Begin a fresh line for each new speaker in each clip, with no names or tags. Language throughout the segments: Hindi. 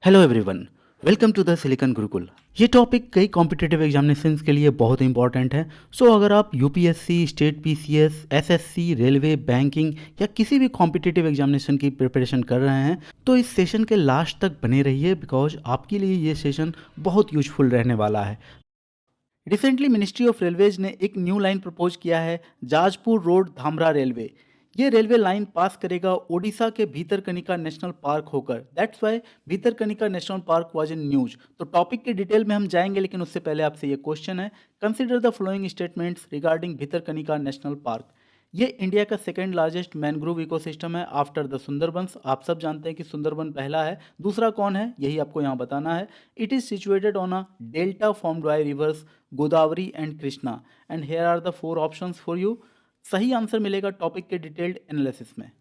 Hello everyone, welcome to the Silicon Gurukul. ये टॉपिक कई कॉम्पिटिटिव एग्जामिनेशंस के लिए बहुत इंपॉर्टेंट है। सो अगर आप UPSC, state PCS, SSC, railway, banking या किसी भी कॉम्पिटिटिव एग्जामिनेशन की प्रिपरेशन कर रहे हैं तो इस सेशन के लास्ट तक बने रहिए, बिकॉज आपके लिए ये सेशन बहुत यूजफुल रहने वाला है। रिसेंटली मिनिस्ट्री ऑफ रेलवेज ने एक न्यू लाइन प्रपोज किया है, जाजपुर रोड धामरा रेलवे। ये रेलवे लाइन पास करेगा ओडिशा के भीतरकनिका नेशनल पार्क होकर। That's why Bhitarkanika national park was in news. तो टॉपिक के डिटेल में हम जाएंगे, लेकिन उससे पहले आपसे ये क्वेश्चन है, consider the following statements regarding Bhitarkanika national park. ये इंडिया का सेकेंड लार्जेस्ट मैनग्रोव इकोसिस्टम है आफ्टर द सुंदरबंस। आप सब जानते हैं कि सुंदरबन पहला है, दूसरा कौन है यही आपको यहाँ बताना है। It is situated on a delta formed by rivers Godavari and Krishna. And here are the four options for you. सही आंसर मिलेगा टॉपिक के डिटेल्ड एनालिसिस में।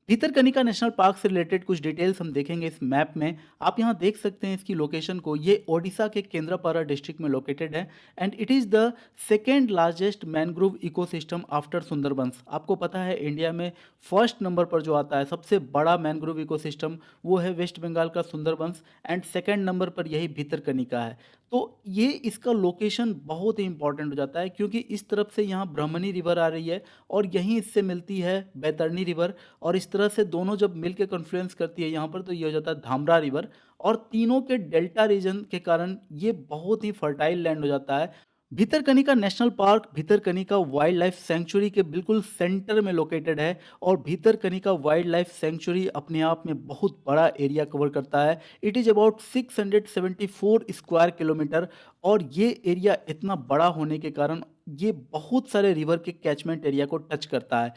भीतरकनिका नेशनल पार्क से रिलेटेड कुछ डिटेल्स हम देखेंगे इस मैप में। आप यहाँ देख सकते हैं इसकी लोकेशन को। ये ओडिशा के केंद्रापारा डिस्ट्रिक्ट में लोकेटेड है and it is the second largest mangrove ecosystem after Sundarbans. आपको पता है इंडिया में फर्स्ट नंबर पर जो आता है सबसे बड़ा मैनग्रोव इकोसिस्टम वो है वेस्ट बंगाल का सुंदरबंस एंड सेकेंड नंबर पर यही भीतरकनिका है। तो ये इसका लोकेशन बहुत ही इंपॉर्टेंट हो जाता है क्योंकि इस तरफ से यहाँ ब्रह्मणी रिवर आ रही है और यहीं इससे मिलती है बैतरणी रिवर, और इस तरह से दोनों जब मिल के कन्फ्लुएंस करती है यहाँ पर तो ये हो जाता है धामरा रिवर। और तीनों के डेल्टा रीजन के कारण ये बहुत ही फर्टाइल लैंड हो जाता है। Bhitarkanika national park Bhitarkanika wild life sanctuary के बिल्कुल सेंटर में लोकेटेड है और भीतरकनिका वाइल्ड लाइफ सेंचुरी अपने आप में बहुत बड़ा एरिया कवर करता है। It is about 674 square kilometre और ये एरिया इतना बड़ा होने के कारण ये बहुत सारे रिवर के कैचमेंट एरिया को टच करता है।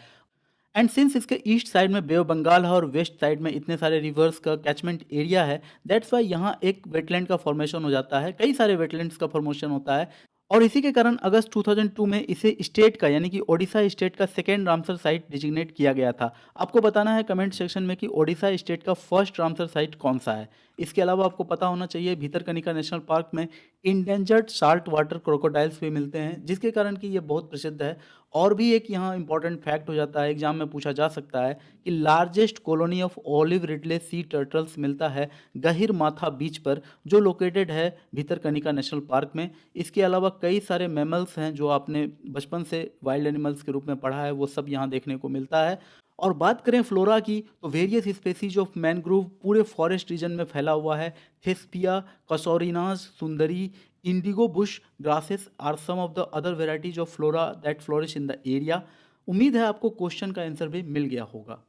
एंड सिंस इसके ईस्ट साइड में बे ऑफ बंगाल है और वेस्ट साइड में इतने सारे रिवर्स का कैचमेंट एरिया है, दैट्स वाई यहाँ एक वेटलैंड का फॉर्मेशन हो जाता है, कई सारे वेटलैंड्स का फॉर्मेशन होता है। और इसी के कारण अगस्त 2002 में इसे स्टेट का यानी कि ओडिशा स्टेट का सेकेंड रामसर साइट डिजिग्नेट किया गया था। आपको बताना है कमेंट सेक्शन में कि ओडिशा स्टेट का फर्स्ट रामसर साइट कौन सा है। इसके अलावा आपको पता होना चाहिए भीतरकनिका नेशनल पार्क में इंडेंजर्ड साल्ट वाटर क्रोकोडाइल्स भी मिलते हैं, जिसके कारण कि ये बहुत प्रसिद्ध है। और भी एक यहाँ इंपॉर्टेंट फैक्ट हो जाता है, एग्जाम में पूछा जा सकता है कि largest colony of olive Ridley C turtles मिलता है गहिर माथा बीच पर, जो लोकेटेड है भीतरकनिका नेशनल पार्क में। इसके अलावा कई सारे मैमल्स हैं जो आपने बचपन से वाइल्ड एनिमल्स के रूप में पढ़ा है, वो सब यहाँ देखने को मिलता है। और बात करें फ्लोरा की तो वेरियस स्पेसीज ऑफ मैनग्रोव पूरे फॉरेस्ट रीजन में फैला हुआ है। Thespesia, casuarinas, sundari, indigo bush grasses are some of the other varieties of flora that flourish in the area. उम्मीद है आपको क्वेश्चन का आंसर भी मिल गया होगा।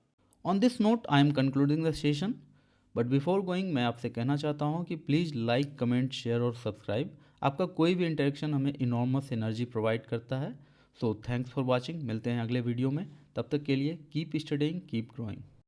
On this note I am concluding the session, but before going मैं आपसे कहना चाहता हूँ कि प्लीज़ लाइक, कमेंट, शेयर और सब्सक्राइब। आपका कोई भी इंटरेक्शन हमें इनॉर्मस एनर्जी प्रोवाइड करता है। So thanks for watching. मिलते हैं अगले वीडियो में, तब तक के लिए कीप स्टडिंग, कीप ग्रोइंग।